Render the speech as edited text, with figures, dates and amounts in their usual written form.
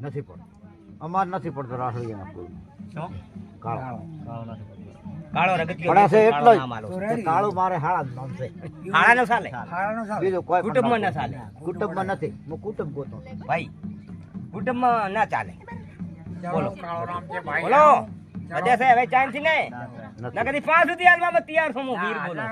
નથી પડતો અમાર નથી પડતો રાસળિયાના કોઈ શું કાળો કાળો રગતિયો પણ છે એટલો નામ આલો જ કે કાળું મારે હાળા જ નામ છે હાળા નો ચાલે બીજું કોઈ પણ કુટુંબમાં નામ ના ચાલે કુટુંબમાં નથી હું કુટુંબ ગોતો ભાઈ કુટુંબમાં ના ચાલે બોલો બોલો બધે છે હવે ચાન્સ ને નથી. નકરી 5 સુધી હાલવામાં તૈયાર છું હું વીર બોલો